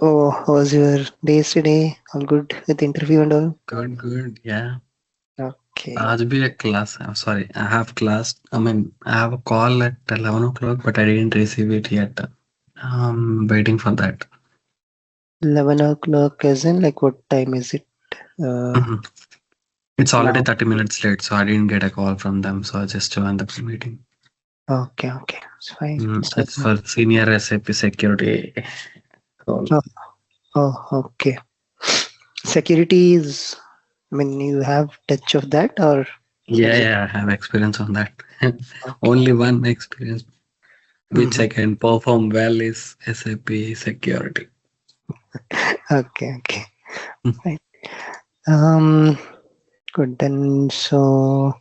Oh, how was your days today? All good with the interview and all? Good. Yeah. Okay. आज भी a class. I'm sorry. I have class. I have a call at 11 o'clock, but I didn't receive it yet. I'm waiting for that. 11 o'clock as in like what time is it Mhm. It's already now? 30 minutes late, so I didn't get a call from them. So I just joined the meeting. Okay, okay. It's fine. Start It's now. for senior SAP security call. Oh, oh, okay. Security is, I mean, you have touch of that or Yeah, is it? yeah, I have experience on that. Okay. Only one experience which Mm-hmm. I can perform well is SAP security. Okay, okay. Fine. Um, Good then. So,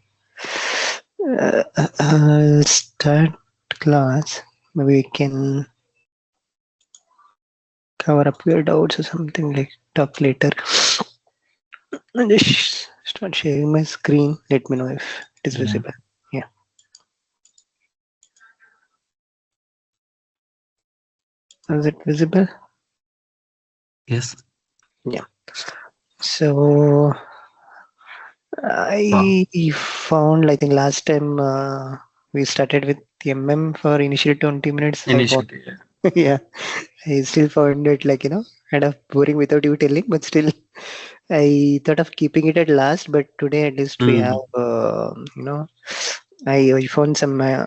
start class. Maybe we can cover up your doubts or something like talk later. I'll just start sharing my screen. Let me know if it is Yeah. visible. Yeah. Is it visible? Yes. Yeah. So Wow. I found, I think last time we started with MM for initial 20 minutes. I found, Initially, yeah. yeah, I still found it kind of boring without you telling, but still I thought of keeping it at last. But today at least we have, Mm. I found some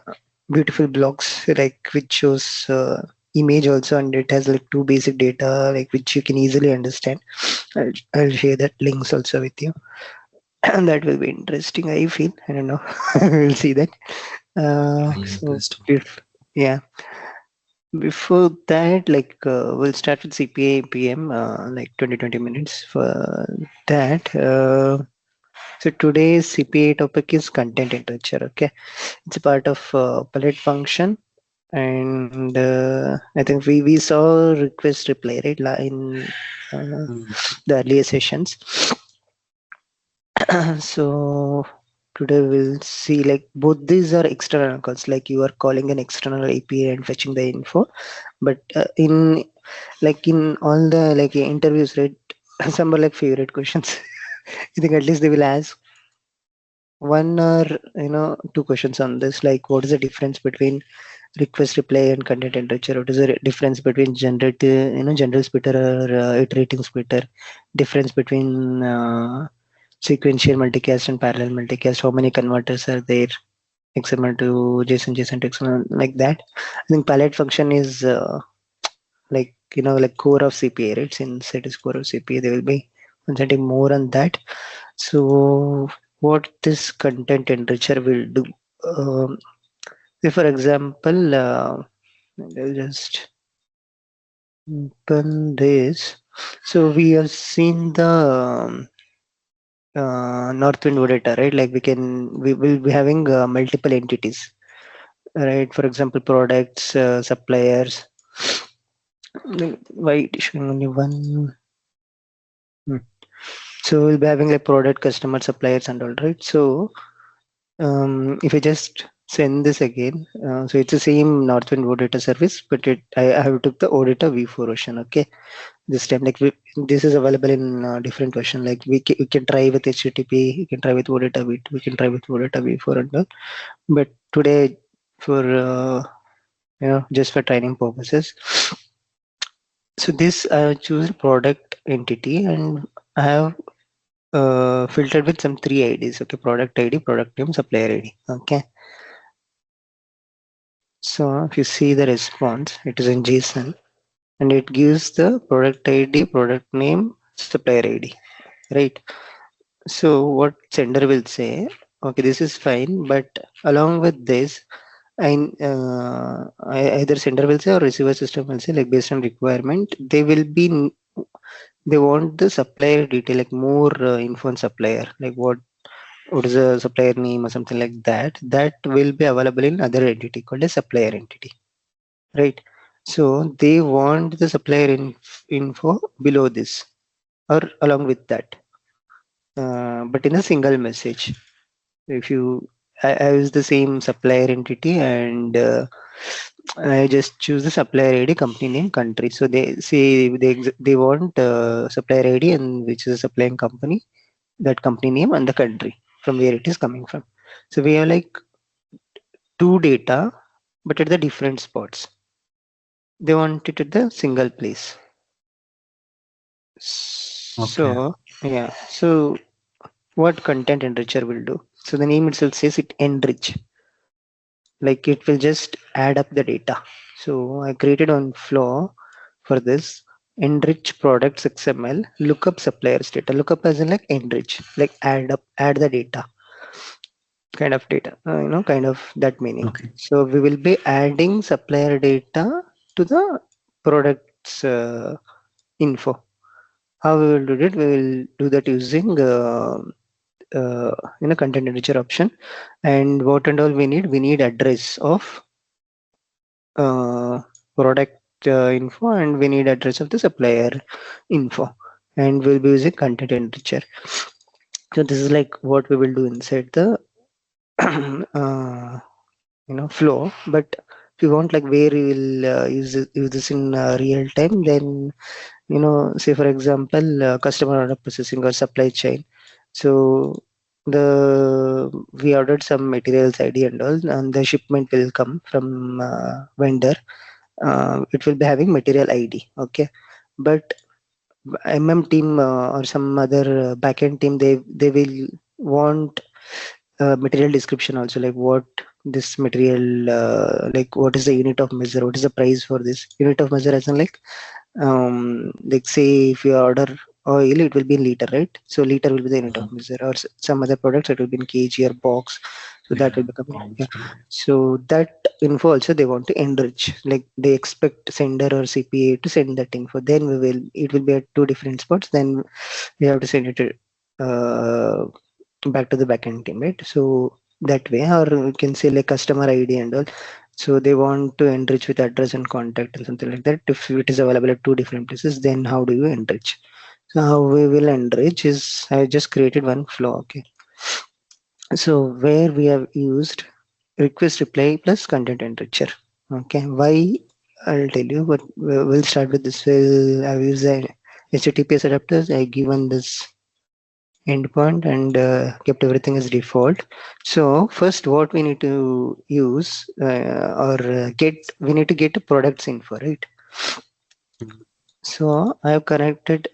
beautiful blocks like which shows image also, and it has like two basic data like which you can easily understand. I'll share that links also with you. And that will be interesting, I feel. I don't know. We'll see that. Really So interesting. if yeah, before that, we'll start with CPA PM, like 20 minutes for that. So today's CPA topic is content enricher. Okay, it's a part of palette function, and I think we saw request reply right in uh, Mm. the earlier sessions. So today we'll see like both these are external calls, like you are calling an external API and fetching the info. But in all the interviews, right? Some are like favorite questions. I think at least they will ask one or two questions on this, like what is the difference between request reply and content enricher? What is the difference between generative, general splitter or iterating splitter? Difference between sequential multicast and parallel multicast? How many converters are there? XML to JSON, JSON to XML, like that. I think palette function is like core of CPA, right? Since it is core of CPA, they will be concentrating more on that. So what this content enricher will do? Um, say for example, I'll just open this. So we have seen the Northwind OData, right? Like we will be having multiple entities, right? For example, products, suppliers. Why it is showing only one? Hmm. So we'll be having like product, customer, suppliers, and all, right? So if I just send this again, so it's the same Northwind OData service, but I have took the OData V4 version. Okay, this time this is available in different version. Like we can try with HTTP, we can try with OData V2, we can try with OData V4 and all. But today, for just for training purposes, so this I choose product entity, and I have filtered with some three IDs. Okay, product ID, product name, supplier ID. Okay, so if you see the response, it is in JSON and it gives the product ID, product name, supplier ID, right? So what sender will say, okay, this is fine, but along with this, either sender will say or receiver system will say, like based on requirement, they want the supplier detail, like more info on supplier, like what is a supplier name or something like that. That will be available in other entity called a supplier entity, right? So they want the supplier info below this or along with that, but in a single message. If you I use the same supplier entity and I just choose the supplier ID, company name, country. So they say they want supplier ID and which is a supplying company, that company name and the country from where it is coming from. So we have like two data, but at the different spots. They want it at the single place. Okay. So yeah. So what content enricher will do? So the name itself says it enrich. Like it will just add up the data. So I created on flow for this enrich products XML lookup suppliers data. Lookup as in like enrich, like add the data kind of data, kind of that meaning. Okay. So we will be adding supplier data to the products info. How we will do it? We will do that using content enricher option. And what and all we need? We need address of uh, product info, and we need address of the supplier info, and we'll be using content enricher. So this is like what we will do inside the flow. But if you want like where you will use this in real time, then say for example customer order processing or supply chain. So the we ordered some materials ID and all, and the shipment will come from vendor. It will be having material ID. Okay, but team or some other backend team, they will want material description also, like what this material, like what is the unit of measure, what is the price for this unit of measure, as in like say if you order oil, it will be in liter, right? So liter will be the unit of Mhm. measure, or some other products it will be in kg or box. So that Yeah. will become, yeah. Obviously. So that info also they want to enrich, like they expect sender or CPA to send that info, then it will be at two different spots, then we have to send it to, back to the backend team, right? So that way, or you can say like customer ID and all. So they want to enrich with address and contact and something like that. If it is available at two different places, then how do you enrich? So how we will enrich is, I just created one flow. Okay. So where we have used request reply plus content enricher. Okay. Why? I'll tell you, but we'll start with this. I've used the HTTPS adapters. I given this endpoint and kept everything as default. So first what we need to use or get, we need to get a products info, right? Mhm. So I have connected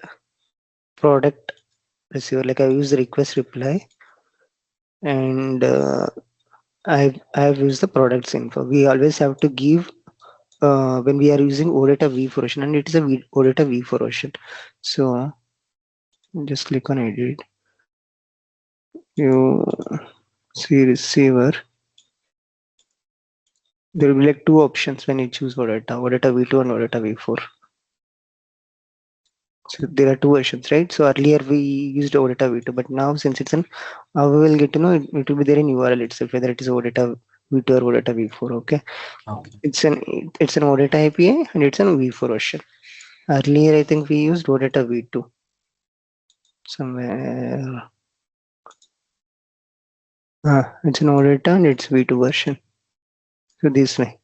product receiver, like I use the request reply, and I've used the products info. We always have to give when we are using OData V4 version, and it is a OData V4 version. So just click on edit. You see receiver. There will be like two options when you choose OData V2 and OData V4. So there are two versions, right? So earlier we used OData V2, but now since it's an, we will get to know it will be there in URL itself, whether it is OData V2 or OData V4. Okay, Okay. it's an OData API and it's an V4 version. Earlier I think we used OData V2 somewhere. It's an OData and it's V2 version. So this way.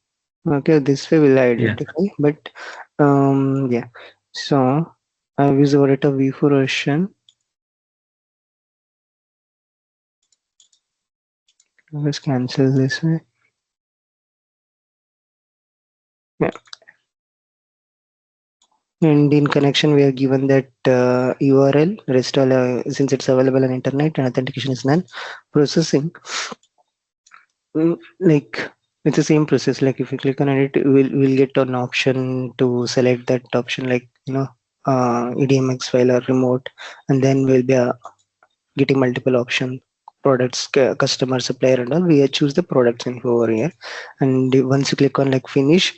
Okay, this way will Yeah. identify. But yeah. So I use OData V4 version. Let's cancel this way. Yeah. And in connection, we have given that URL rest all, since it's available on internet and authentication is none. Processing, like it's the same process. Like if you click on it, we'll get an option to select that option, like EDMX file or remote, and then we'll be getting multiple option products, customer, supplier, and all. We choose the products info over here, and once you click on like finish,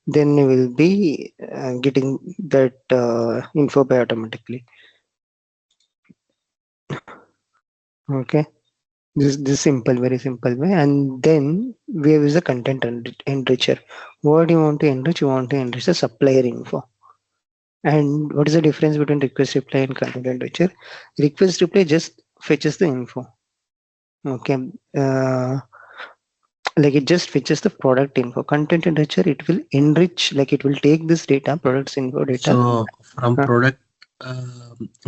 then you will be getting that info by automatically. Okay, this simple, very simple way. And then we have used the content enricher. What do you want to enrich? You want to enrich the supplier info. And what is the difference between request reply and content enricher? Request reply just fetches the info. Okay. Like it just fetches the product info. Content enricher, it will enrich, like it will take this data, products info data. So from uh, product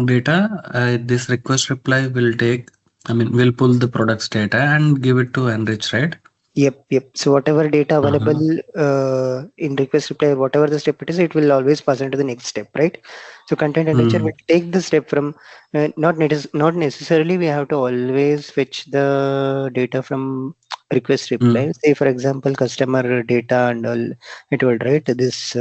data, this request reply will take, I mean, will pull the products data and give it to Enrich, right? Yep. So whatever data Uh-huh. available in request reply, whatever the step it is, it will always pass on to the next step, right? So content enricher Mm, will take the step from not necessarily we have to always fetch the data from request mm, reply. Say for example, customer data and all it will right this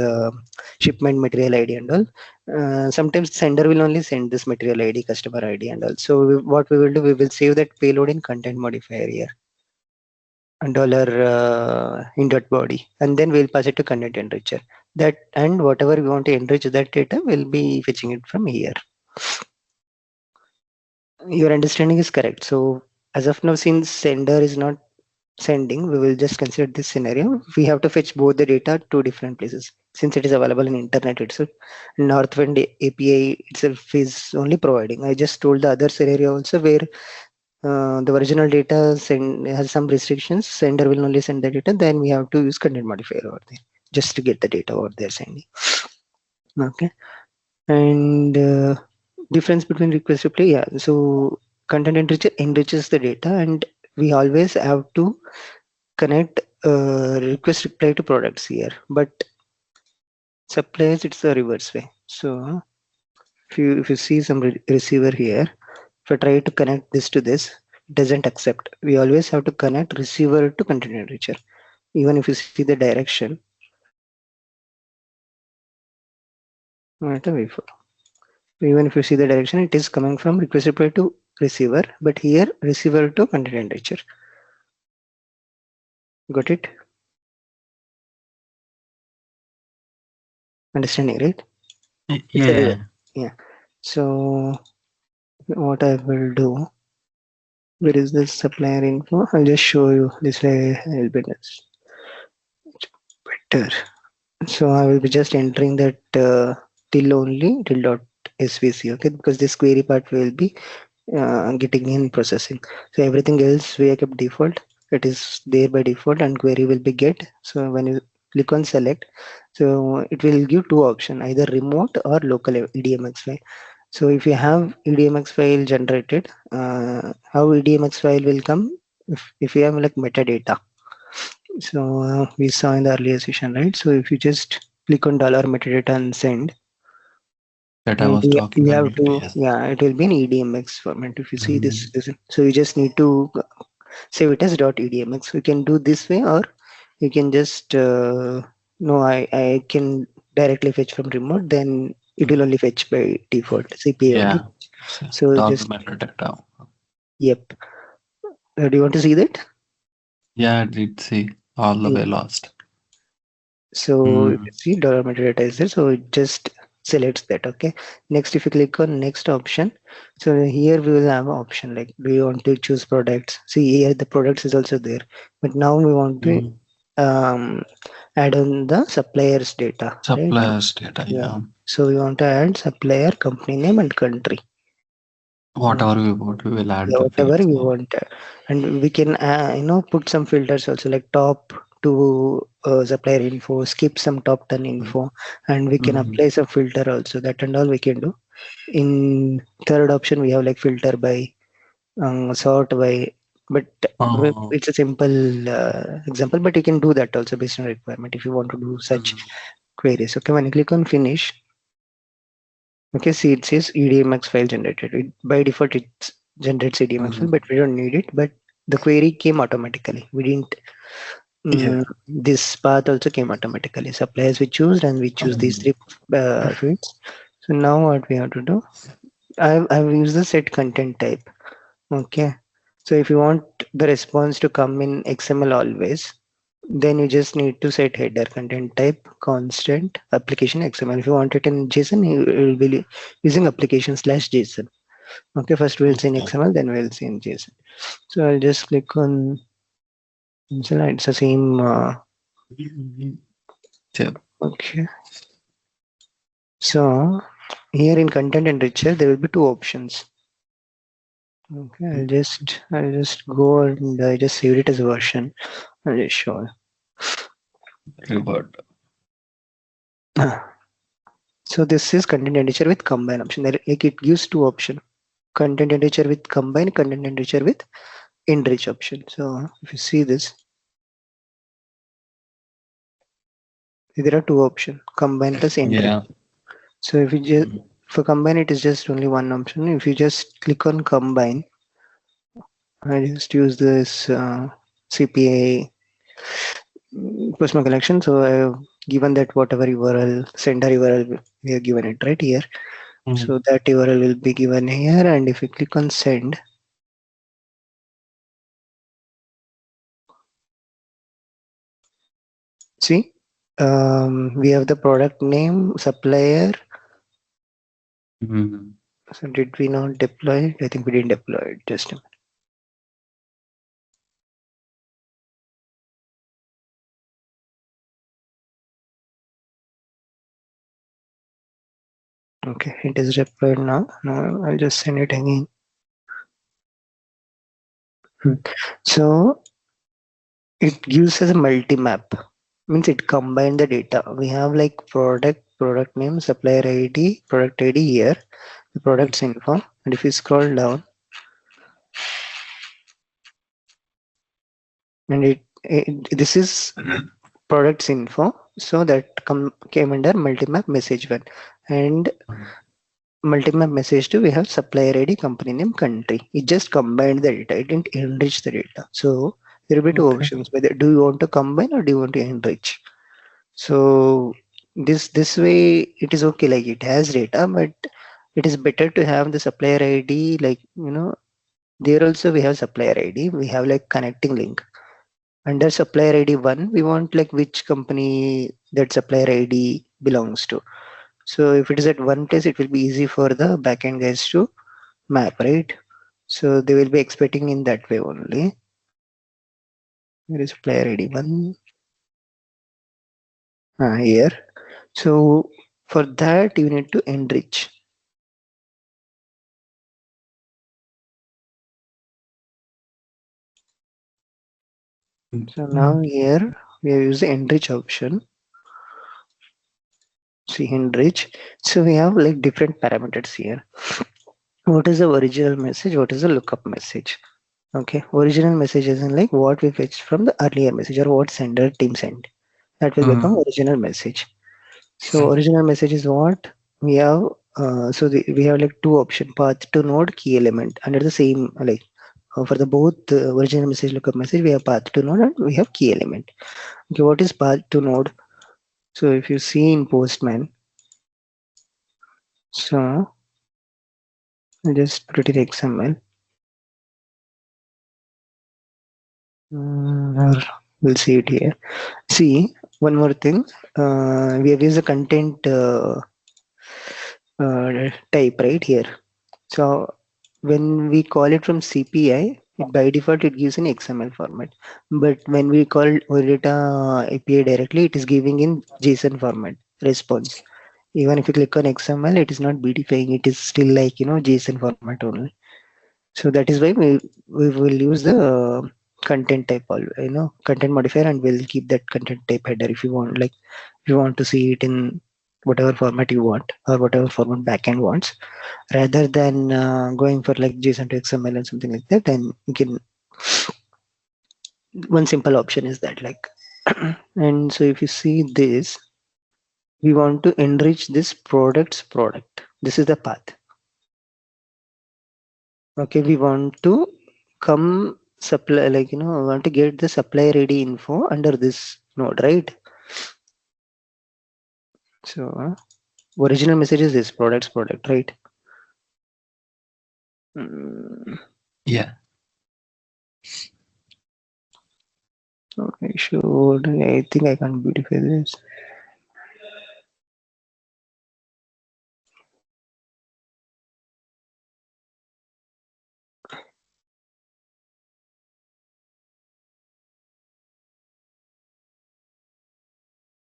shipment material ID and all. Sometimes sender will only send this material ID, customer ID and all. So what we will do, we will save that payload in content modifier here dollar in dot body, and then we'll pass it to content enricher. That and whatever we want to enrich that data, we'll be fetching it from here. Your understanding is correct. So as of now, since sender is not sending, we will just consider this scenario. We have to fetch both the data to different places since it is available in internet itself. Northwind API itself is only providing. I just told the other scenario also where the original data has some restrictions. Sender will only send the data. Then we have to use content modifier over there just to get the data what they're sending. Okay. And difference between request reply. Yeah. So content enricher enriches the data, and we always have to connect request reply to products here. But suppliers, it's the reverse way. So if you see some receiver here, if I try to connect this to this, it doesn't accept. We always have to connect receiver to content enricher. Even if you see the direction, right, before. Even if you see the direction, it is coming from request reply to receiver, but here receiver to content enricher. Got it? Understanding, right? It's yeah, a yeah. yeah. So what I will do, where is this supplier info? I'll just show you this way. It'll be better. So I will be just entering that till only till dot svc, okay? Because this query part will be getting in processing. So everything else we have kept default. It is there by default, and query will be get. So when you click on select, so it will give two options, either remote or local EDMX file. So if you have EDMX file generated, how EDMX file will come if you have like metadata. So we saw in the earlier session, right? So if you just click on dollar metadata and send, That I and was you talking have about. to, Yes. yeah, it will be an EDMX format. If you see this, Mm, so you just need to save it as .edmx. You can do this way, or you can just no, I can directly fetch from remote. Then it will only fetch by default CPI only. yeah. So, So dollar just metadata. yep. Do you want to see that? Yeah, I did see all the way Yeah. lost. So you Mm, see dollar metadata is there. So it just selects that. Okay. Next, if you click on next option, so here we will have an option like, do you want to choose products? See here the products is also there, but now we want to mm. um, add on the suppliers data, right? Suppliers data. Yeah. Yeah. So we want to add supplier, company name, and country. Mm. Whatever we want, we will add Yeah, the whatever fields. we Yeah. want, and we can put some filters also like top to supplier info, skip some top 10 Mm, info, and we can mm. apply some filter also. That and all we can do. In third option, we have like filter by, sort by, but Oh, it's a simple example, but you can do that also based on requirement if you want to do such mm, queries. Okay, when you click on finish, okay, see it says EDMX file generated. By default, it generates EDMX file, but mm. we don't need it. But the query came automatically. We didn't. Yeah. This path also came automatically. Suppliers we choose, and we choose these Mm, three fields. So now what we have to do? I've used the set content type. Okay. So if you want the response to come in XML always, then you just need to set header content type constant application XML. If you want it in JSON, you will be using application slash JSON. Okay, first we'll see in okay. XML, then we'll see in JSON. So I'll just click on JSON. It's the same. Mhm. Yeah. Okay. So here in content enricher, there will be two options. Okay, I'll just go and I just saved it as a version. I'll just show. Very good. So this is content enricher with combine option. Like it gives two option: content enricher with combine, content enricher with enrich option. So if you see this, there are two options: combine plus enrich. Yeah. So if you just for combine, it is just only one option. If you just click on combine, I just use this CPI personal collection. So I have given that whatever URL, sender URL we have given it right here. So that URL will be given here, and if you click on send, see, we have the product name, supplier. Mm. So did we not deploy it? I think we didn't deploy it. Just a minute. Okay, it is deployed now. Now I'll just send it again. So it gives us a multi-map. Means it combined the data. We have like product name, supplier ID, product ID here, the products info. And if you scroll down, and this is products info. So that came under multi-map message one. And multi-map message two, we have supplier ID, company name, country. It just combined the data. It didn't enrich the data. So there will be two Okay. options: whether do you want to combine or do you want to enrich. So this way it is okay. Like it has data, but it is better to have the supplier ID. Like there also we have supplier ID. We have like connecting link under supplier ID one. We want like which company that supplier ID belongs to. So if it is at one place, it will be easy for the backend guys to map, right? So they will be expecting in that way only. There is player ID one here. So for that you need to enrich. So now here we have used the enrich option. See enrich. So we have like different parameters here. What is the original message? What is the lookup message? Okay, original message is in like what we fetched from the earlier message or what sender team sent. That will become original message. So original message is what we have. We have like two option: path to node, key element. Under the same like for the both original message, lookup message, we have path to node and we have key element. Okay, what is path to node? So if you see in Postman, so I'll just put it in XML. Or we'll see it here. See, one more thing. We have used the content type right here. So when we call it from CPI, by default it gives in XML format. But when we call OData API directly, it is giving in JSON format response. Even if you click on XML, it is not beautifying. It is still like JSON format only. So that is why we will use the content type, content modifier, and we'll keep that content type header if you want. Like if you want to see it in whatever format you want or whatever format backend wants, rather than going for like JSON to XML and something like that. Then you can, one simple option is that like, and so if you see this, we want to enrich this product's product. This is the path. Okay, we want to come supply, like we want to get the supplier ID info under this node, right? So original message is this product's product, right? Yeah. Okay, sure. I think I can beautify this.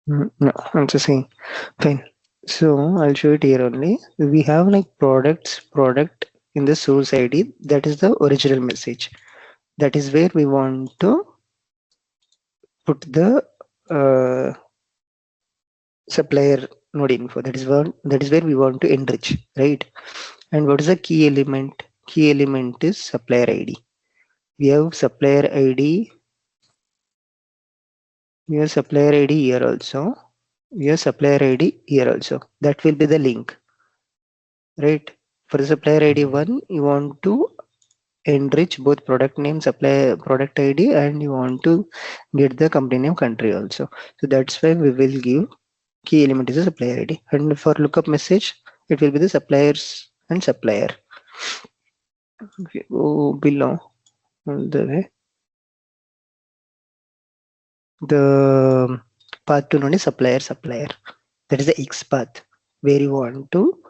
No, I'm just saying. Fine. So I'll show it here only. We have like product in the source ID. That is the original message. That is where we want to put the supplier node info. That is where we want to enrich, right? And what is the key element? Key element is supplier ID. We have supplier ID. We have supplier ID here also. We have supplier ID here also. That will be the link, right? For the supplier ID one, you want to enrich both product name, supplier product ID, and you want to get the company name, country also. So that's why we will give key element is a supplier ID. And for lookup message, it will be the suppliers and supplier. Okay, go below on the way. The path to node is supplier. That is the XPath where you want to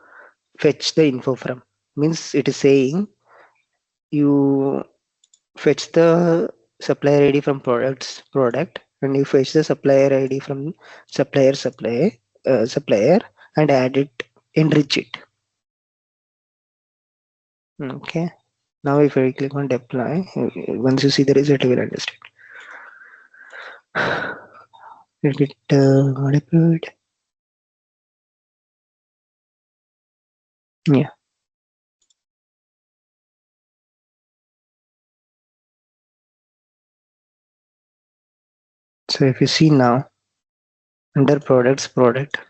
fetch the info from. Means it is saying you fetch the supplier ID from product, and you fetch the supplier ID from supplier and add it, enrich it. Okay. Now if I click on deploy, once you see the result, you will understand. Will get deployed. Yeah. So if you see now, under product,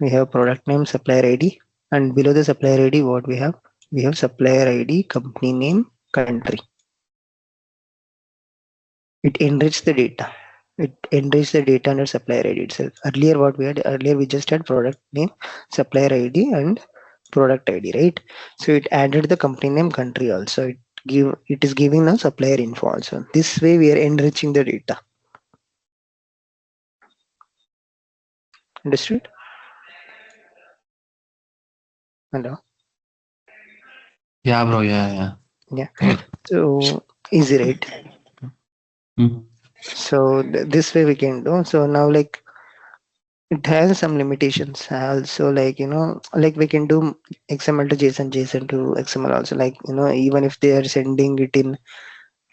we have product name, supplier ID, and below the supplier ID, what we have? We have supplier ID, company name, country. It enriches the data. It enriches the data under supplier ID itself. Earlier we just had product name, supplier ID, and product ID, right? So it added the company name, country also. It is giving now supplier info also. This way we are enriching the data. Understood? Hello? Yeah, bro. Yeah. Yeah. So easy, right? Mhm. So this way we can do. So now like it has some limitations also, like like we can do XML to JSON to XML also, like even if they are sending it in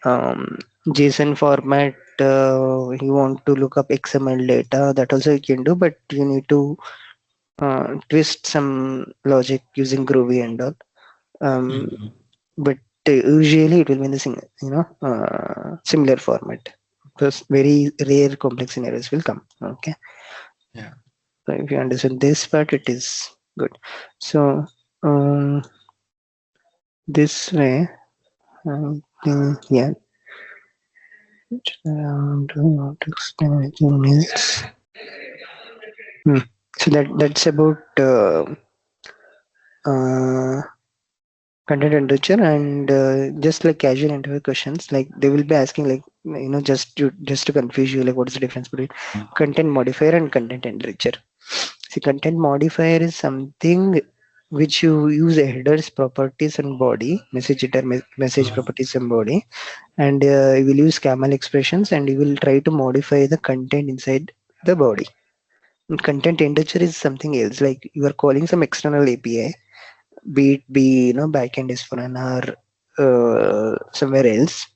JSON format, you want to look up XML data, that also you can do, but you need to twist some logic using Groovy and all. Mhm. But usually it will be in the similar format. Because very rare complex scenarios will come. Okay. Yeah. So if you understand this part, it is good. So this way, yeah, around minutes. So that's about uh, content enricher, and just like casual interview questions, like they will be asking, like just to confuse you, like what is the difference between content modifier and content enricher. See, content modifier is something which you use a headers properties and body, message header, message properties and body, and you will use camel expressions, and you will try to modify the content inside the body. And content enricher is something else, like you are calling some external API, be it be backend is for an or somewhere else,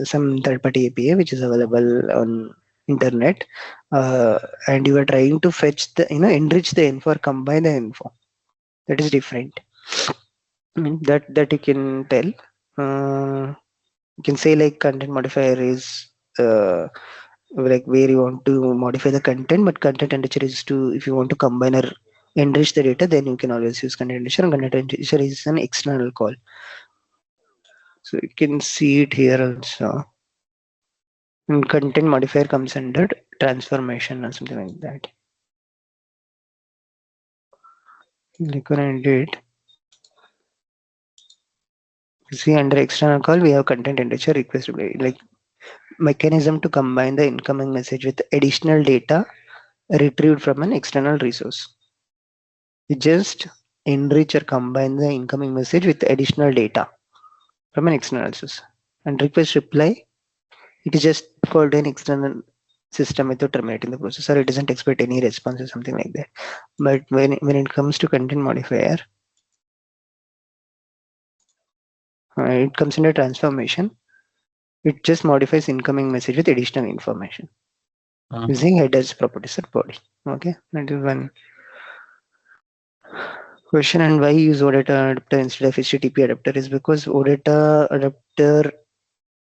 some third party API which is available on internet, and you are trying to fetch the enrich the info or combine the info. That is different. I mean, that you can tell. You can say like content modifier is like where you want to modify the content, but content enricher is to, if you want to combine or enrich the data, then you can always use content enricher, and content enricher is an external call. So you can see it here also. And content modifier comes under transformation or something like that. Click on edit. See, under external call, we have content enricher request, like mechanism to combine the incoming message with additional data retrieved from an external resource. We just enrich or combine the incoming message with additional data from an external source. And request reply, it is just called an external system without terminating the process, or it doesn't expect any response or something like that. But when it comes to content modifier, it comes under transformation. It just modifies incoming message with additional information. using headers properties or body. Okay, that is one question. And why use OData adapter instead of HTTP adapter is because OData adapter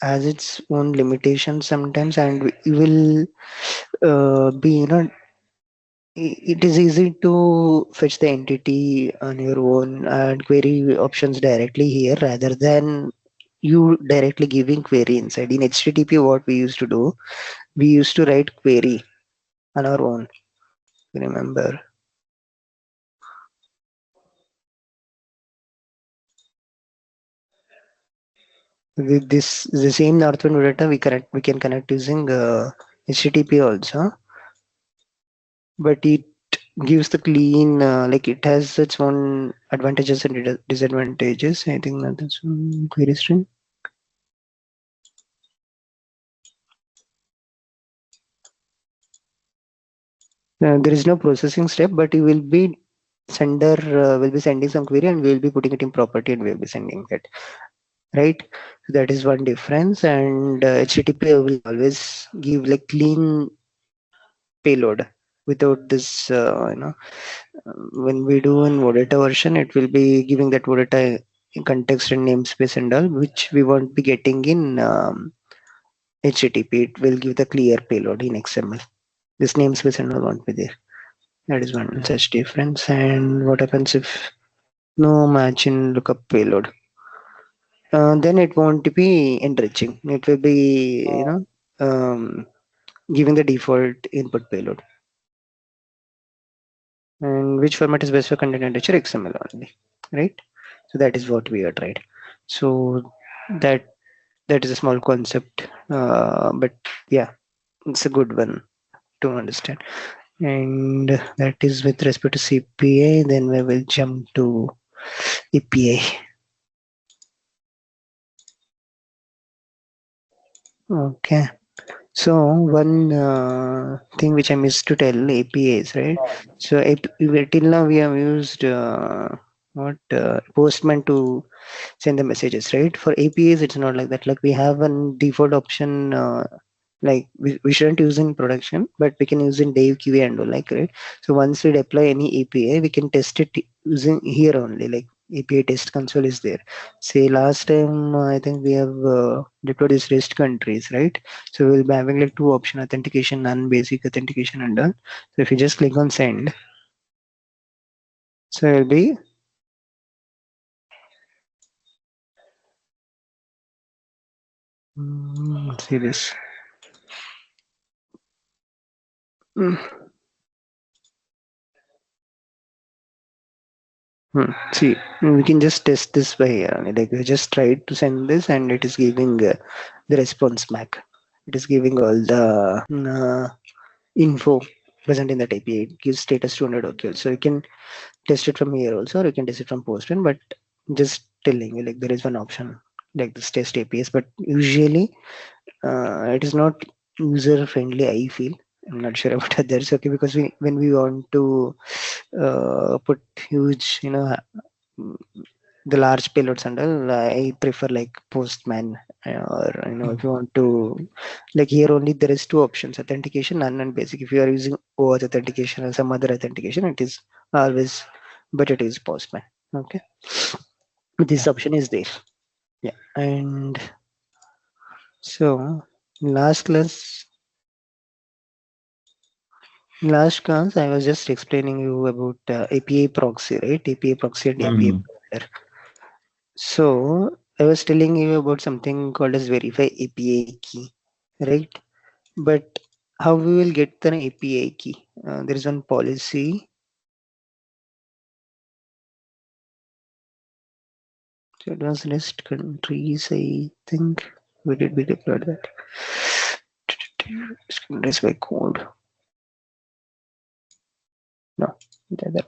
has its own limitations sometimes, and you will be it is easy to fetch the entity on your own and query options directly here rather than you directly giving query inside. In HTTP, what we used to do, we used to write query on our own. Remember, with this the same Northwind data we can connect using HTTP also, but it gives the clean like it has its own advantages and disadvantages. I think that is query string. There is no processing step, but you will be sender will be sending some query and we will be putting it in property and we will be sending that, right? So that is one difference. And HTTP will always give like clean payload without this when we do an OData version, it will be giving that OData context and namespace and all, which we won't be getting in HTTP. It will give the clear payload in XML. This namespace and all won't be there. That is one such difference. And what happens if no match in lookup payload? Then it won't be enriching. It will be, giving the default input payload. And which format is best for content enricher? XML only, right? So that is what we are tried. So that that is a small concept, but yeah, it's a good one to understand. And that is with respect to CPI. Then we will jump to API. Okay. So one thing which I missed to tell, APIs, right? So till now we have used what Postman to send the messages, right? For APIs, it's not like that. Like we have a default option, like we shouldn't use in production, but we can use in dev QA and all, like, right? So once we deploy any API, we can test it using here only, like API test console is there. Say last time, I think we have deployed this REST countries, right? So we'll be having like two option, authentication and basic authentication and done. So if you just click on send, so it'll be see this. Mm, See, we can just test this by like we just tried to send this and it is giving the response back. It is giving all the info present in that API. It gives status 200 OQL. So you can test it from here also, or you can test it from Postman. But just telling you, like there is one option like this test APIs, but usually it is not user friendly. I feel I'm not sure about others. Okay, because when we want to put huge, the large payloads and all, I prefer like Postman or if you want to like here only there is two options: authentication, none, and basic. If you are using OAuth authentication or some other authentication, it is always better to use Postman. Okay, this option is there. Yeah, and so last class, last class I was just explaining you about API proxy, right? API proxy and API provider. So I was telling you about something called as verify API key, right? But how we will get the API key? There is one policy. So advanced list countries, I think. We did we deployed that? Countries by code. No, the other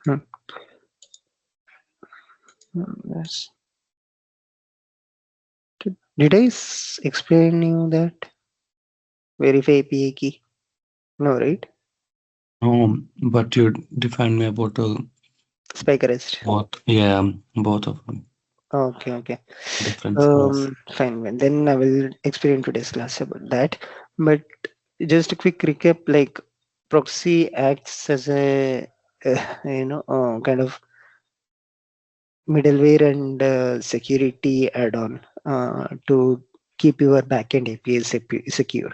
one. Yes. Did I explain you that verify API key? No, right? But you defined me about Spike arrest. both. Yeah, both of them. Okay, okay. difference. Yes. Fine. Then I will explain today's class about that. But just a quick recap, like proxy acts as a kind of middleware and security add-on to keep your backend API secure.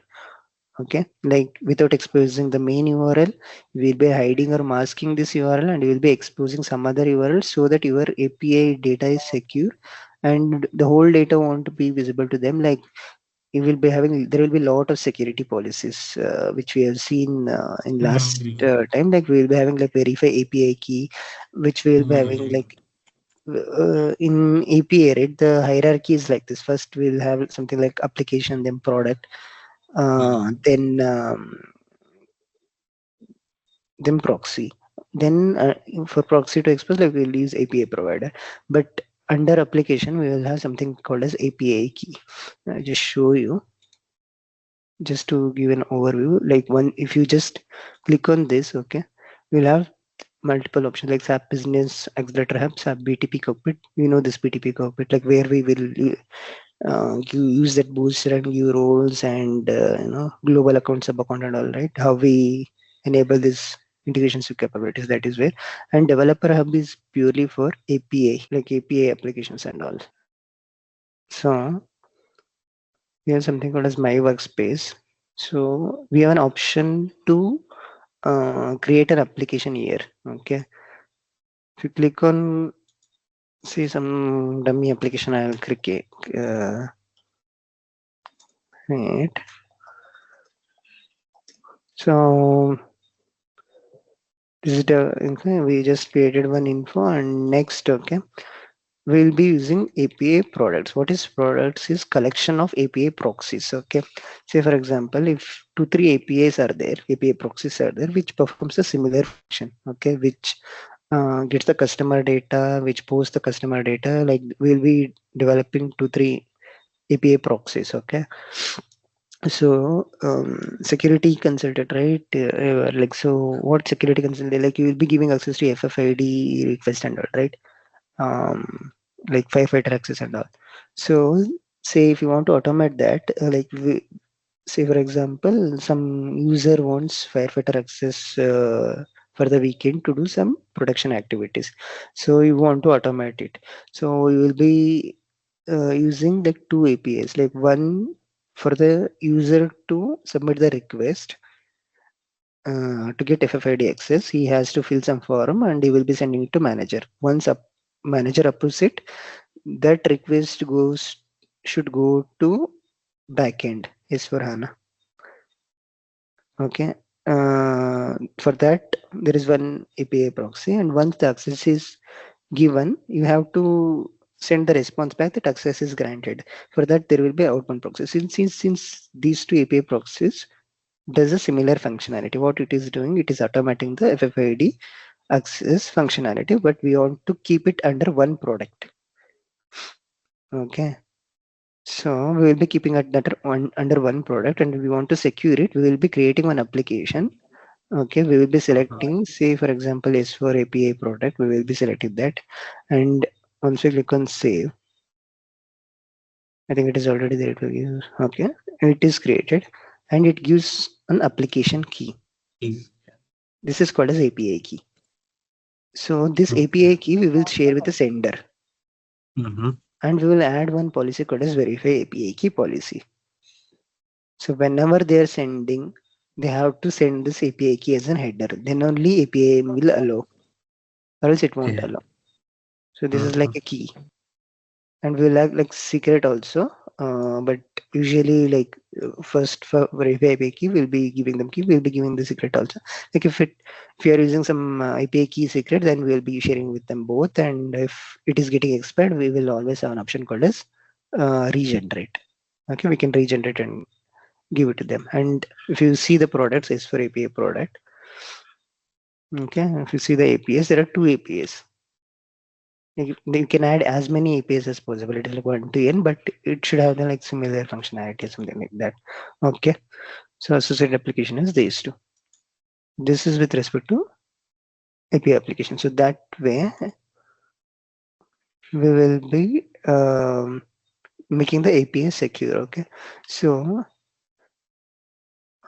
Okay, like without exposing the main URL, we'll be hiding or masking this URL, and we'll be exposing some other URL so that your API data is secure, and the whole data won't be visible to them. Like you will be having, there will be a lot of security policies which we have seen in last Mhm. time. Like we will be having like verify API key, which we will be having Mhm. like in API, right? The hierarchy is like this. First, we'll have something like application, then product, then proxy. Then for proxy to expose, like we'll use API provider. But under application, we will have something called as API key. I'll just show you, just to give an overview. Like one, if you just click on this, okay, we'll have multiple options like SAP Business Accelerator Hub, SAP BTP Cockpit. You know this BTP Cockpit, like where we will you use that booster and give roles and global account, sub account and all, right? How we enable this integrations with capabilities, that is where. And developer hub is purely for API, like API applications and all. So we have something called as my workspace. So we have an option to create an application here. Okay, if you click on, see, some dummy application, I'll create it. So this is the, okay, we just created one info. And next, okay, we'll be using API products. What is products is collection of API proxies. Okay, say for example, if 2 3 APIs are there, API proxies are there, which performs a similar function. Okay, which gets the customer data, which posts the customer data. Like we'll be developing 2 3 API proxies. Okay, so security consultant, right? Like, so what security consultant, like you will be giving access to FFID request and all, right? um like firefighter access and all. So say if you want to automate that, say for example, some user wants firefighter access for the weekend to do some production activities, so you want to automate it. So you will be using the two APIs, like one for the user to submit the request to get FFID access. He has to fill some form and he will be sending it to manager. Once manager approves it, that request goes should go to backend is for HANA. Okay. For that, there is one API proxy, and once the access is given, you have to send the response back that access is granted. For that, there will be outbound proxy. Since these two API proxies does a similar functionality, what it is doing, it is automating the FFID access functionality, but we want to keep it under one product. Okay. So we will be keeping it under one product, and we want to secure it. We will be creating one application. Okay, we will be selecting, say for example, S4 API product. We will be selecting that, and once we click on save, I think it is already there to use. Okay, it is created, and it gives an application key. Mm. This is called as API key. So this Okay. API key we will share with the sender, Mhm. and we will add one policy called as verify API key policy. So whenever they are sending, they have to send this API key as a header. Then only API will allow, or else it won't Okay. allow. So this is like Mhm. a key, and we'll have like secret also. But usually, like first for verify API key, we'll be giving them key. We'll be giving the secret also. Like if you are using some API key secret, then we'll be sharing with them both. And if it is getting expired, we will always have an option called as regenerate. Okay, we can regenerate and give it to them. And if you see the products is for API product, okay, if you see the APIs, there are two APIs. You can add as many APIs as possible. It is like 1 to n, but it should have the like similar functionality or something like that. Okay, so associated application is these two. This is with respect to API application. So that way we will be making the API secure. Okay, so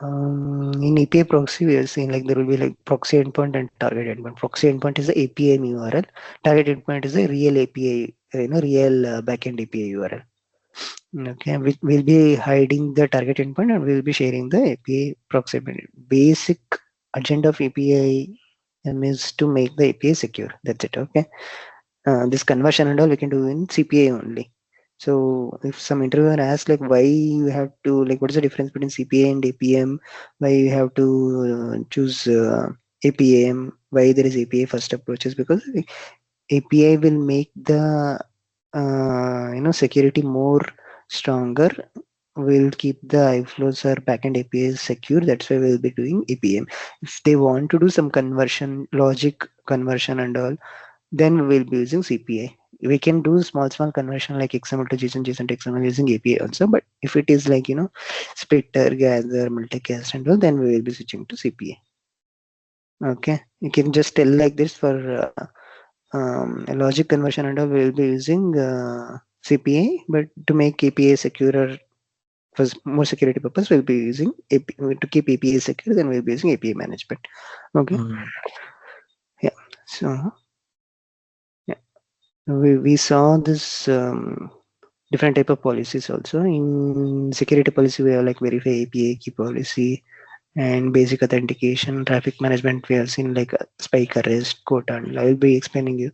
in API proxy, we are seeing like there will be like proxy endpoint and target endpoint. Proxy endpoint is the API URL. Target endpoint is a real API, real backend API URL. Okay, we'll be hiding the target endpoint and we'll be sharing the API proxy. Basic agenda of API is to make the API secure. That's it. Okay. This conversion and all we can do in CPI only. So if some interviewer asks like why you have to like what is the difference between CPI and APM, why you have to choose APM, why there is API first approach is because API will make the security more stronger. Will keep the iFlows or backend APIs secure. That's why we'll be doing APM. If they want to do some conversion, logic conversion and all, then we will be using CPI. We can do small conversion like XML to JSON, JSON to XML using API also. But if it is like splitter, gather, multicast and all, then we will be switching to CPI. Okay, you can just tell like this for a logic conversion and all. We will be using CPI, but to make API secure for more security purpose, we'll be using API to keep API secure. Then we'll be using API management. Okay, Mm. yeah. So yeah, we saw this. Different type of policies also in security policy. We have like verify API key policy and basic authentication. Traffic management we have seen like spike arrest quota, and I will be explaining you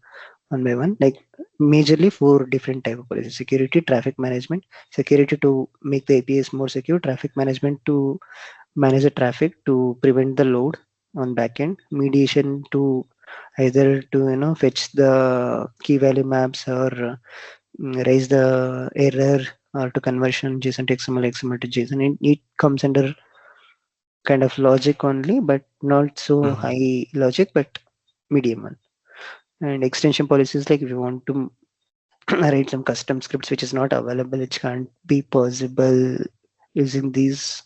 one by one. Like majorly four different type of policies: security, traffic management, security to make the APIs more secure, traffic management to manage the traffic to prevent the load on backend, mediation to either to fetch the key value maps or raise the error or to conversion JSON to XML, XML to JSON. It comes under kind of logic only, but not so Mm. high logic, but medium one. And extension policies like if you want to write some custom scripts which is not available, which can't be possible using these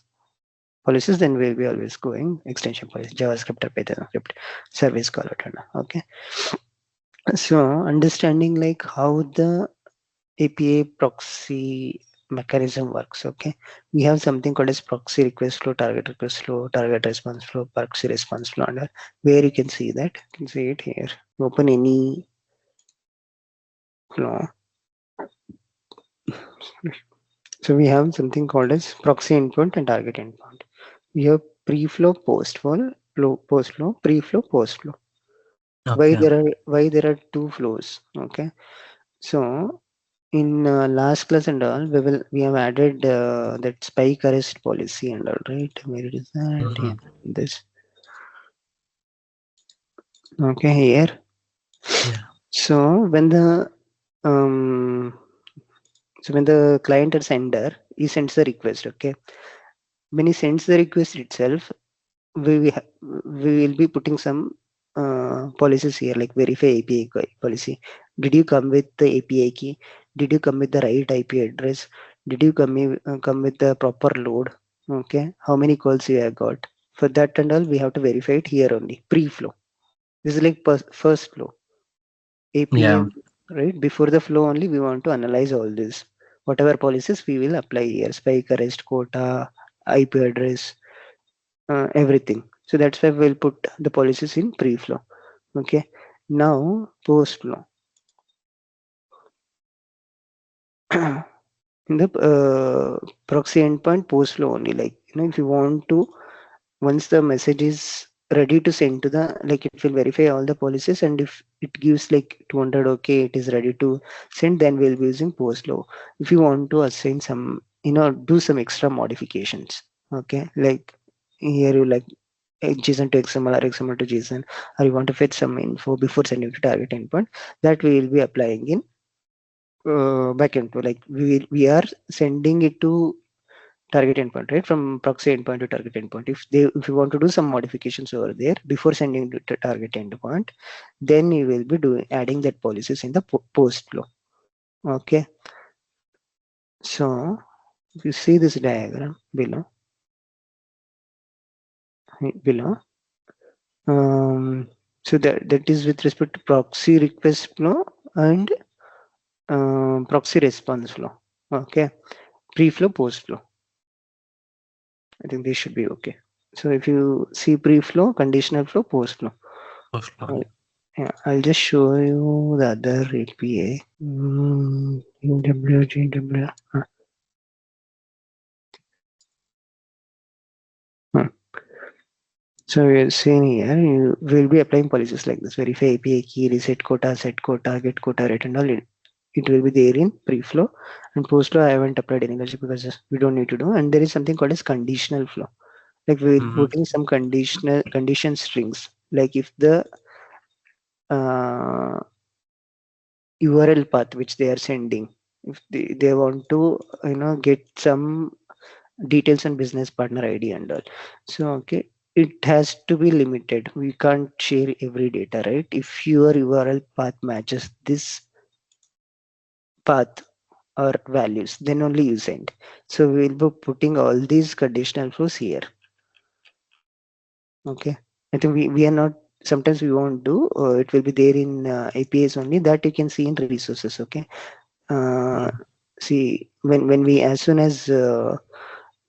policies, then we'll be always going extension policy, JavaScript or Python script, service call it. Okay. So understanding like how the API proxy mechanism works. Okay, we have something called as proxy request flow, target response flow, proxy response flow, and where you can see that. You can see it here. Open any flow. So we have something called as proxy endpoint and target endpoint. We have pre-flow, post-flow, pre-flow, post-flow. Okay. Why there are two flows? Okay, so in last class and all, we have added that spike arrest policy and all, right? Where it is that? Yeah, Mhm. this. Okay, here. Yeah. So um when the client or sender he sends the request, okay. When he sends the request itself, we will be putting some policies here like verify API policy. Did you come with the API key? Did you come with the right IP address? Did you come with the proper load? Okay, how many calls you have got? For that and all, we have to verify it here only. Pre-flow. This is like first flow. API, Yeah. right? Before the flow only, we want to analyze all this. Whatever policies we will apply here: spike arrest, quota, IP address, everything. So that's why we'll put the policies in pre-flow. Okay. Now post-flow. In the proxy endpoint, post-flow only. Like if you want to, once the message is ready to send to the, like it will verify all the policies, and if it gives like 200, okay, it is ready to send, then we'll be using post-flow. If you want to assign some, do some extra modifications. Okay, like here you like JSON to XML or XML to JSON, or you want to fetch some info before sending to target endpoint, that we will be applying in backend. To like we are sending it to target endpoint, right? From proxy endpoint to target endpoint. If you want to do some modifications over there before sending to target endpoint, then you will be doing adding that policies in the post flow. Okay. So if you see this diagram below, um, so that is with respect to proxy request flow and proxy response flow. Okay, PreFlow, PostFlow. I think this should be okay. So if you see PreFlow, conditional flow, PostFlow. PostFlow. Yeah, I'll just show you the other API. GW. Hmm. So you're seeing here, you will be applying policies like this: verify API key, reset quota, set quota, get quota rate, and all. It will be there in PreFlow, and PostFlow I haven't applied any logic because we don't need to do. And there is something called as conditional flow. Like we're Mm-hmm. putting some condition strings. Like if the uh, URL path which they are sending, if they want to get some details on business partner ID and all. So okay, it has to be limited. We can't share every data, right? If your URL path matches this path or values, then only you send. So we'll be putting all these conditional flows here. Okay, I think we are not. Sometimes we won't do. It will be there in APIs only that you can see in resources. Okay. Uh, Mm-hmm. see when we as soon as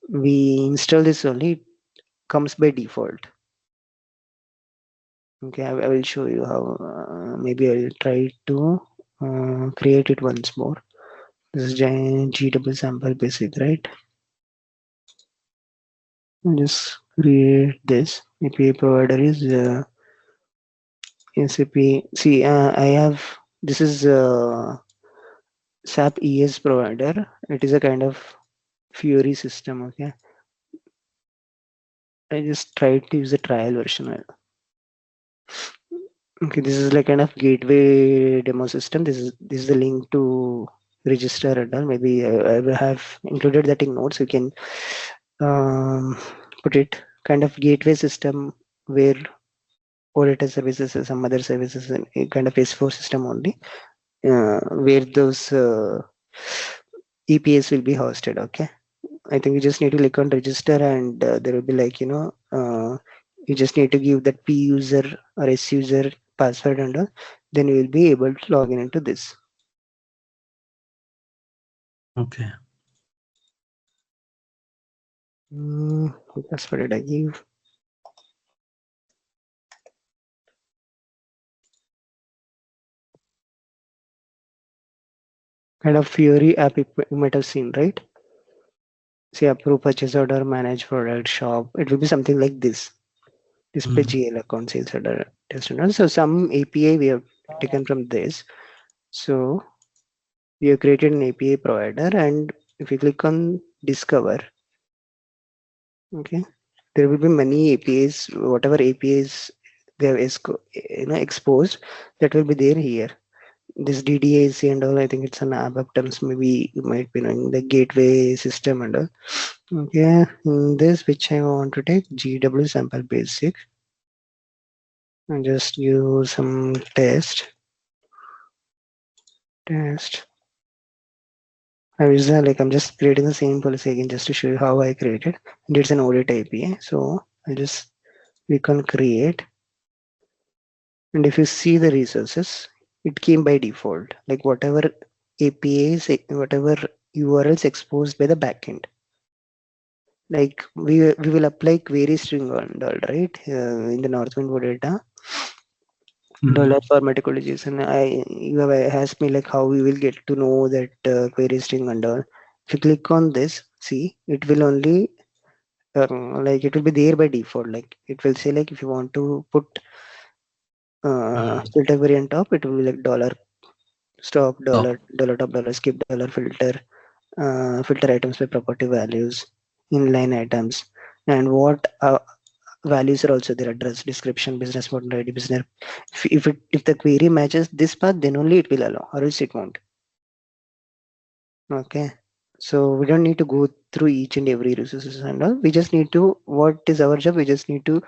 we install this only, it comes by default. Okay, I will show you how. Maybe I'll try to create it once more. This is GW sample basic, right? I'll just create this. API provider is SAP. See, I have this is SAP ES provider. It is a kind of Fury system. Okay, I just tried to use the trial version. Okay, this is like kind of gateway demo system. This is the link to register and all. Maybe I will have included that in notes. You can um, put it kind of gateway system where auditor services and some other services and a kind of S4 system only, where those EPS will be hosted. Okay, I think you just need to click on register and there will be like you just need to give that P user or S user password and all. Then you will be able to log in into this. Okay. What password did I give? Kind of Fury app you might have seen, right? See, approve purchase order, manage product, shop. It will be something like this. Display Mm-hmm. GL account, sales order, test and all. So some API we have taken from this. So we have created an API provider, and if you click on discover, okay, there will be many APIs. Whatever APIs they have exposed, that will be there here. This DDAC and all, I think it's an ABAP terms. Maybe you might be knowing the gateway system and all. Okay, in this which I want to take GW sample basic and just use some test. I was like I'm just creating the same policy again just to show you how I created. And it's an audit API. So I'll just click on create. And if you see the resources, it came by default. Like whatever APIs, whatever URLs exposed by the backend. Like we will apply query string and all, right? In the Northwind OData Mm-hmm. dollar format ecologies, and you have asked me like how we will get to know that query string and all. If you click on this, see it will only like it will be there by default. Like it will say like if you want to put Mm-hmm. filter query on top, it will be like dollar stop, Top. dollar top, dollar skip, dollar filter, filter items by property values, inline items, and what values are also there: address, description, business model ID, business. If the query matches this path, then only it will allow, or else it won't. Okay. So we don't need to go through each and every resources and all. We just need to, what is our job? We just need to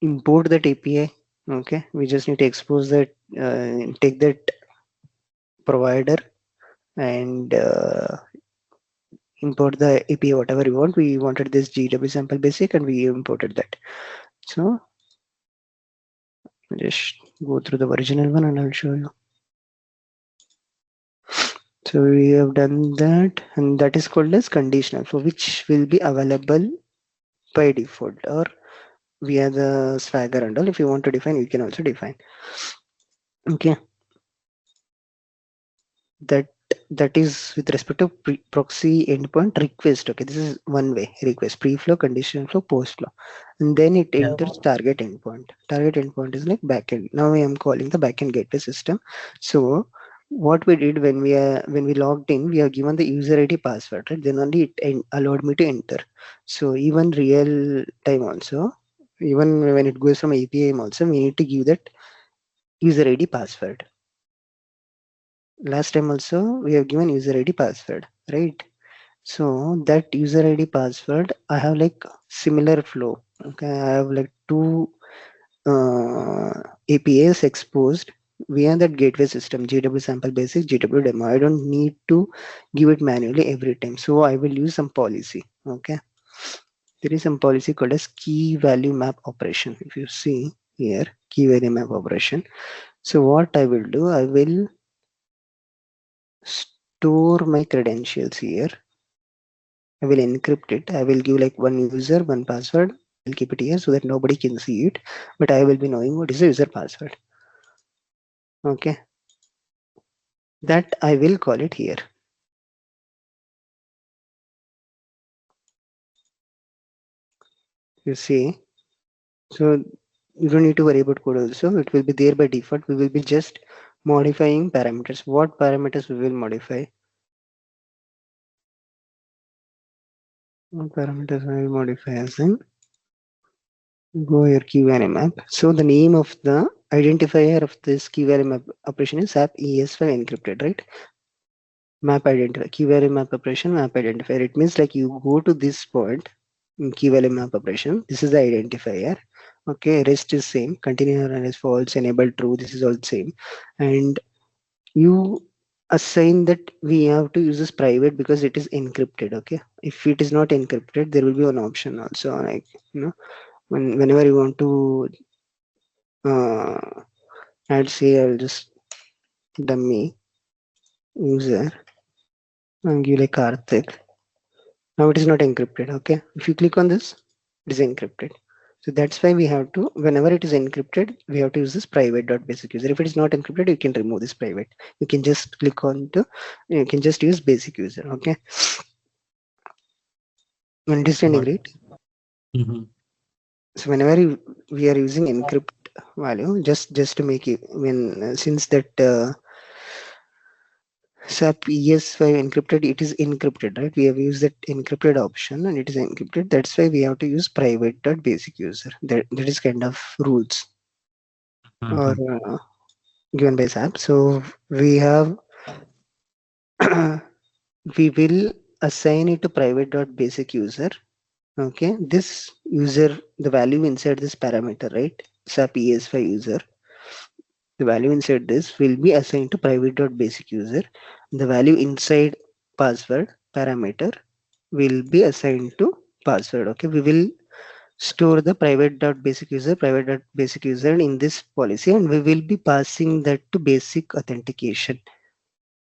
import that API. Okay. We just need to expose that, take that provider and import the API whatever we want. We wanted this GW sample basic and we imported that. So just go through the original one and I'll show you. So we have done that, and that is called as conditional, for which will be available by default or via the Swagger and all. If you want to define, you can also define. Okay, that that is with respect to proxy endpoint request. Okay, this is one way request: pre-flow, conditional flow, post-flow, and then it Yeah. enters target endpoint. Target endpoint is like backend. Now I am calling the backend gateway system. So what we did when we logged in, we have given the user ID password, right? Then only it allowed me to enter. So even real time also, even when it goes from API also, we need to give that user ID password. Last time also we have given user ID password, right? So that user ID password, I have like similar flow. Okay, I have like two APIs exposed via that gateway system: GW sample basic, GW demo. I don't need to give it manually every time, so I will use some policy. Okay, there is some policy called as key value map operation. If you see here, key value map operation. So what I will do, I will store my credentials here. I will encrypt it. I will give like one user, one password. I will keep it here so that nobody can see it, but I will be knowing what is the user password. Okay, that I will call it here. You see, so you don't need to worry about code also. It will be there by default. We will be just modifying parameters. What parameters we will modify? What parameters I will modify as in go here key value map. So the name of the identifier of this key value map operation is SAP ES5 encrypted, right? Map identifier, key value map operation, map identifier. It means like you go to this point in key value map operation. This is the identifier. Okay, rest is same. Continuous and is false, enable true. This is all same. And you assign that we have to use this private because it is encrypted. Okay, if it is not encrypted, there will be an option also. Like whenever you want to add, say, I'll just dummy user and give like Karthik. Now it is not encrypted. Okay, if you click on this, it is encrypted. So that's why we have to, whenever it is encrypted, we have to use this private.basic user. If it is not encrypted, you can remove this private. You can just click on to, you can just use basic user. Okay, understanding, Got. right? Mm-hmm. So whenever we are using encrypt value, just to make it, when since that SAP ES5 encrypted, it is encrypted, right? We have used that encrypted option and it is encrypted. That's why we have to use private.basic user. That is kind of rules or Mm-hmm. given by SAP. So we have we will assign it to private.basic user. Okay, this user, the value inside this parameter, right? SAP ES5 user, the value inside this will be assigned to private.basic user. The value inside password parameter will be assigned to password. Okay, we will store the private.basic user in this policy, and we will be passing that to basic authentication.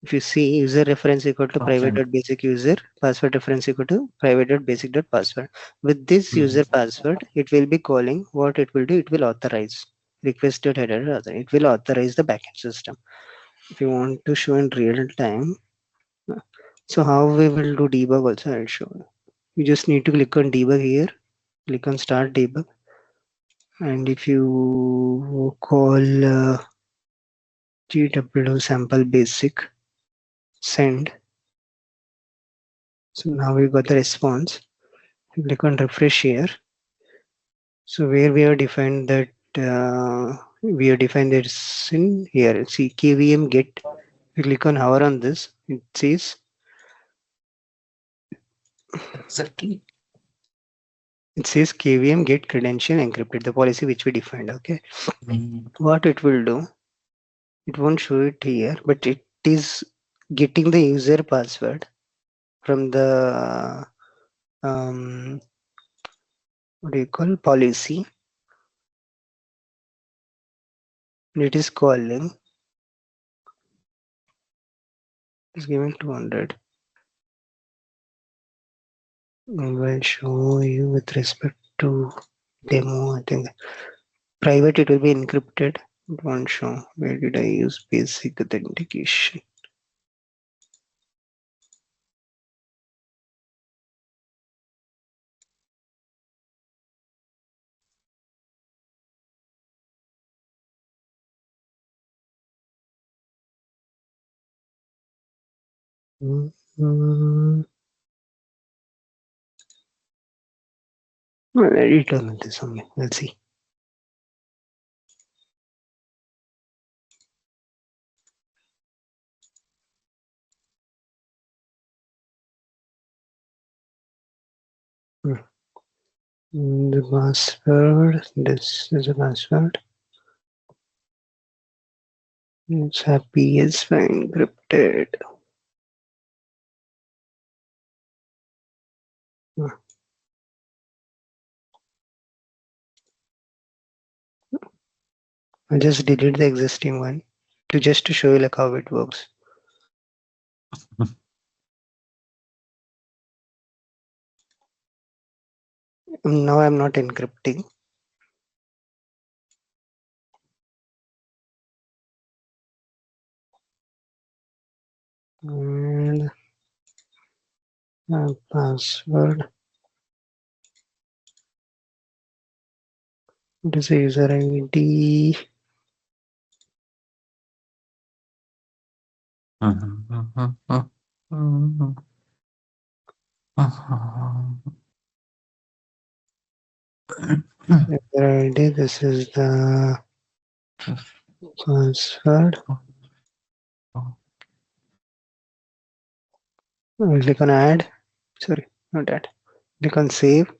If you see, user reference equal to Okay. private.basic user, password reference equal to private.basic.password. With this Mm-hmm. user password, it will be calling, what it will do, it will authorize requested header. It will authorize the backend system. If you want to show in real time, so how we will do debug also, I'll show you. You just need to click on debug here, click on start debug, and if you call GW sample basic send, so now we got the response. Click on refresh here. So where we have defined that we have defined this in here. See KVM get. You click on hover on this. It says Exactly. KVM get credential encrypted. The policy which we defined. Okay. Mm-hmm. What it will do? It won't show it here, but it is getting the user password from the what do you call policy. And it is calling It's given 200. I will show you with respect to demo. I think private it will be encrypted. It won't show. Where did I use basic authentication? Well, I return this only. Let's see. The password. This is a password. It's happy is encrypted. I'll just delete the existing one to show you like how it works. Now I'm not encrypting. And password. It is a user ID. User ID. This is the password. I'll click on add. Sorry, not add. Click on save.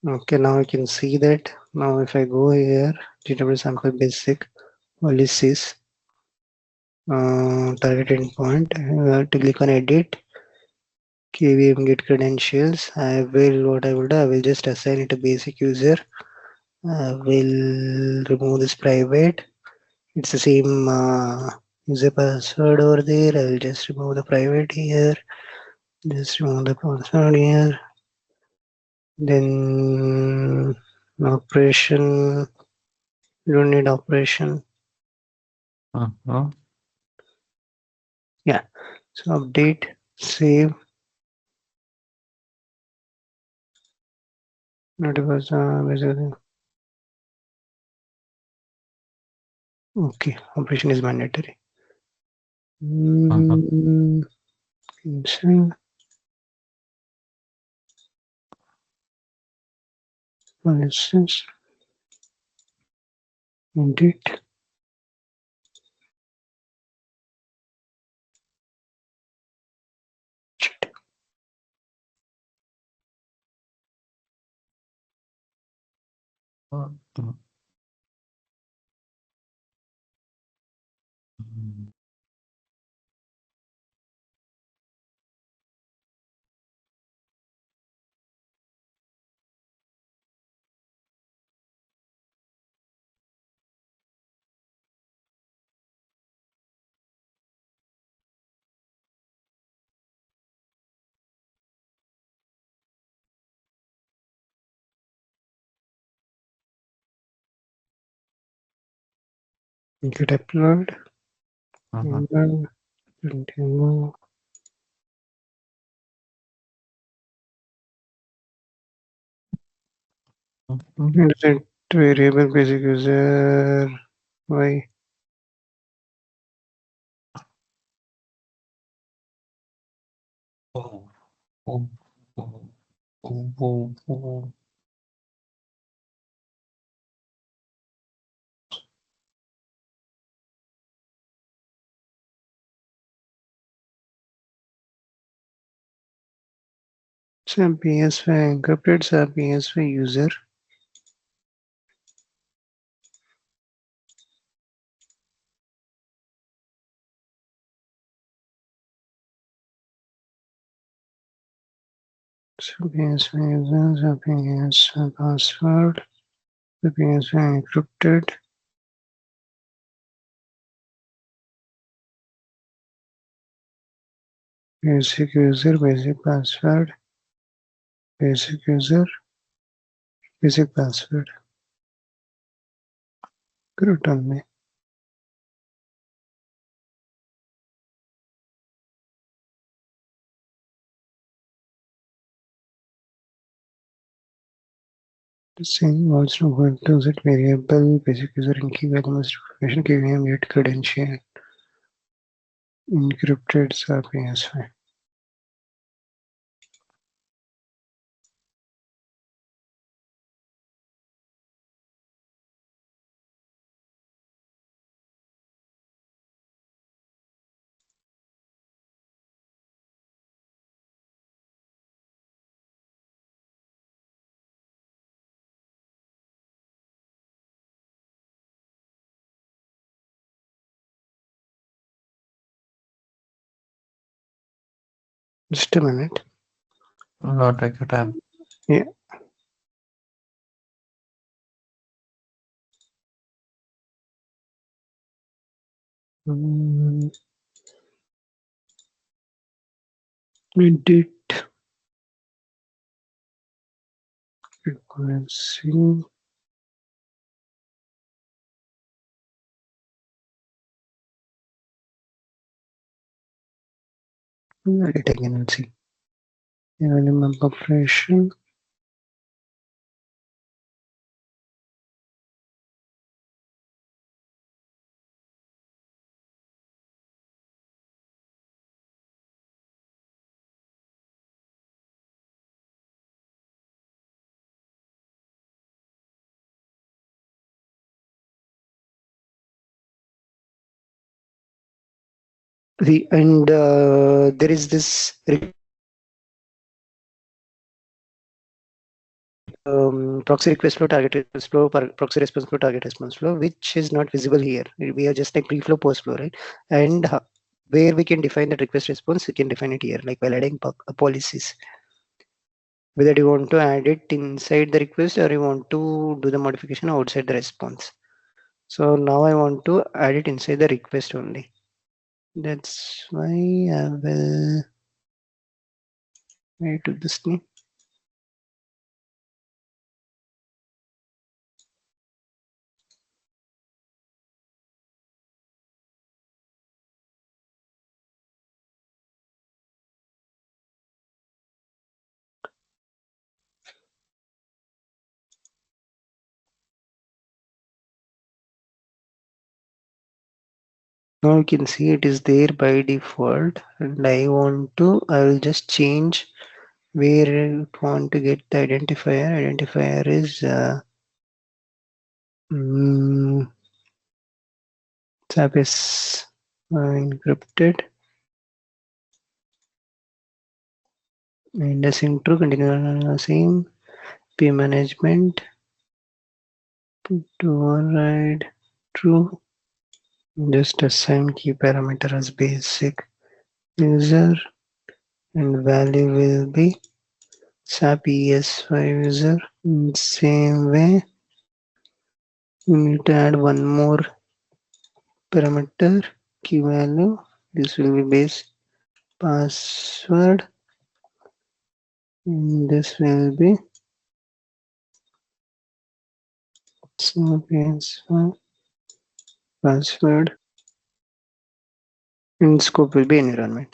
Okay, now I can see that. Now if I go here, GW sample basic policies, target endpoint, to click on edit, KVM get credentials. I will do, I will just assign it a basic user. I will remove this private. It's the same user password over there. I will just remove the private here. Just remove the password here. Then operation. You don't need operation. Yeah. So update, save. Basically. Okay, operation is mandatory. Cancel. For instance, edit. Get upload. Continue. Insert variable basic user. Why? SAP PS5 encrypted SAP PS5 user. SAP PS5 user. SAP PS5 password. SAP PS5 encrypted. basic user, basic password, basic user, basic password. Correct on me. The same also going to set variable, basic user and key value must information KVM yet credential. Encrypted SAP PSI. Just a minute. No, take your time. Yeah. Edit frequency. Edit again and see. Element operation. And there is this proxy request flow, target request flow, proxy response flow, target response flow, which is not visible here. We are just like PreFlow, PostFlow, right? And where we can define the request response, we can define it here, like while adding policies. Whether you want to add it inside the request or you want to do the modification outside the response. So now I want to add it inside the request only. That's why I will wait to this thing. Now you can see it is there by default, and I will just change where I want to get the identifier. Identifier is SAP is encrypted and the intro continue same P management to override true. Just assign key parameter as basic user and value will be SAP ES5 user. In same way, you need to add one more parameter key value. This will be base password and this will be password and scope will be environment.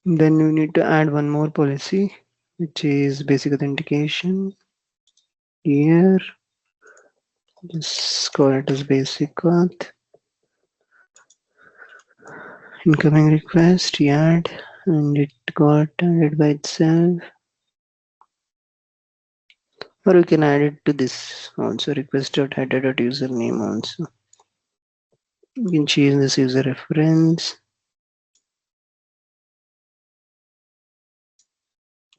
Then you need to add one more policy, which is basic authentication. Here, just call it as basic auth. Incoming request, add, and it got added by itself. Or you can add it to this also, request.header.username also. You can change this user reference,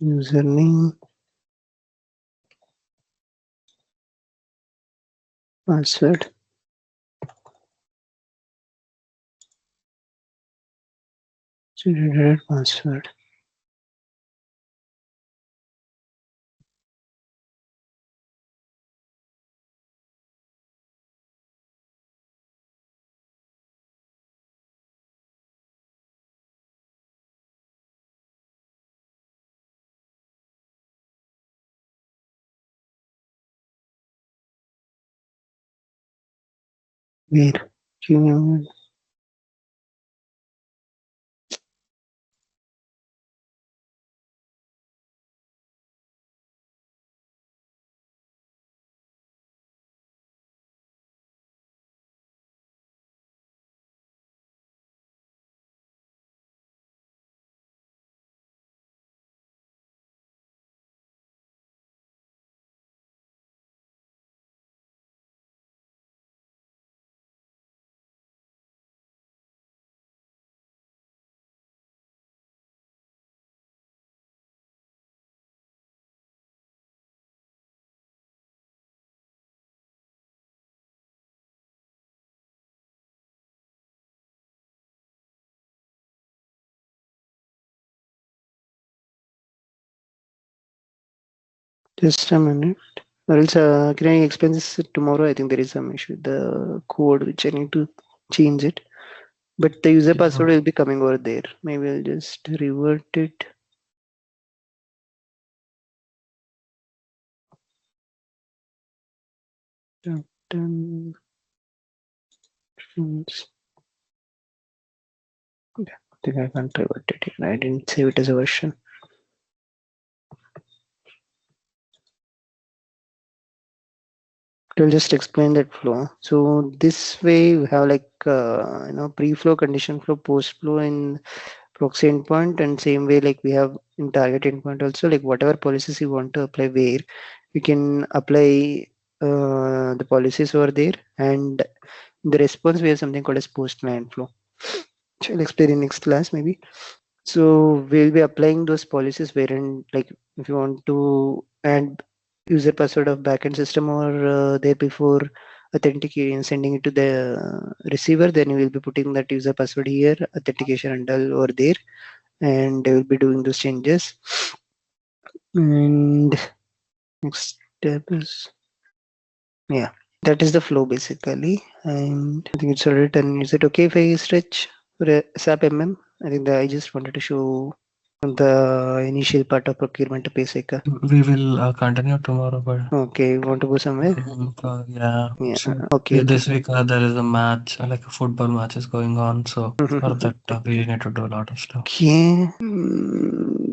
username, password. Generated password. Where? You- Just a minute. Or else, can I explain this tomorrow? I think there is some issue with the code which I need to change it. But the user Yeah. password will be coming over there. Maybe I'll just revert it. Done. Yeah, I think I can't revert it here. I didn't save it as a version. I'll just explain that flow. So this way we have like pre-flow, condition flow, post-flow in proxy endpoint, and same way like we have in target endpoint also, like whatever policies you want to apply where you can apply the policies over there, and the response we have something called as post-line flow, which I'll explain in next class maybe. So we'll be applying those policies wherein like if you want to add user password of backend system or there before authenticating sending it to the receiver, then you will be putting that user password here, authentication handle over there, and they will be doing those changes. And next step is, yeah, that is the flow basically. And I think it's already done. Is it okay if I stretch for a SAP I think that I just wanted to show the initial part of procurement basic. We will continue tomorrow, but Okay, you want to go somewhere? yeah, Yeah. so Okay. Okay. this week there is a match, like a football match is going on. So for that, we need to do a lot of stuff. Okay.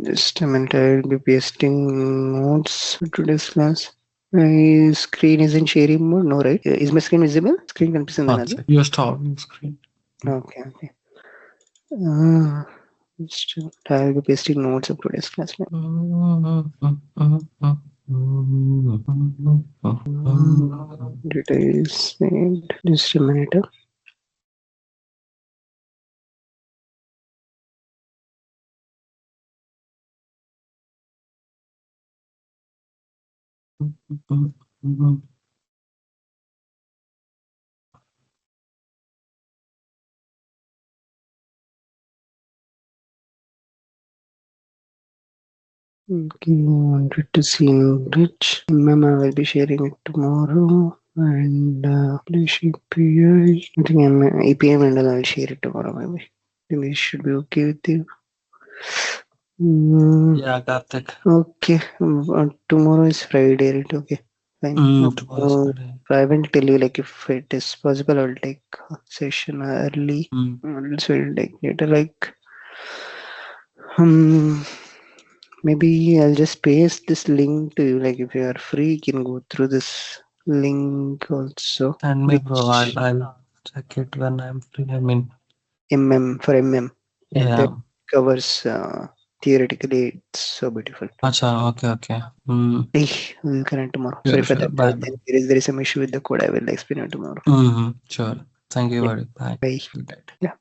Just a minute. I will be pasting notes for today's class. My screen is in sharing mode. No, right? Is my screen visible? Screen కనిపిస్తుంది One నాది. sec. You stop your screen. Okay. Okay. Uh, just, I will be pasting notes of today's class. Details and just a minute. Okay, wanted to see Enrich. I will be sharing it tomorrow. And Polish API. I think API and I'll share it tomorrow. Maybe. I think this should be okay with you. Yeah, Karthik. Okay. Tomorrow is Friday, right? Okay. Fine. Tomorrow is Friday. I will tell you like if it is possible, I'll take session early. Else we'll take later. Like maybe I'll just paste this link to you. Like if you are free, you can go through this link also. And me, bro, I'll check it when I'm free. I mean, For yeah. that covers theoretically. It's so beautiful. Acha, okay. We'll connect tomorrow. Sorry for Sure. that. Bye, bro. There is some issue with the code. I will explain it tomorrow. Sure. Thank you, Yeah. buddy. Bye. Bye. Good night. Yeah.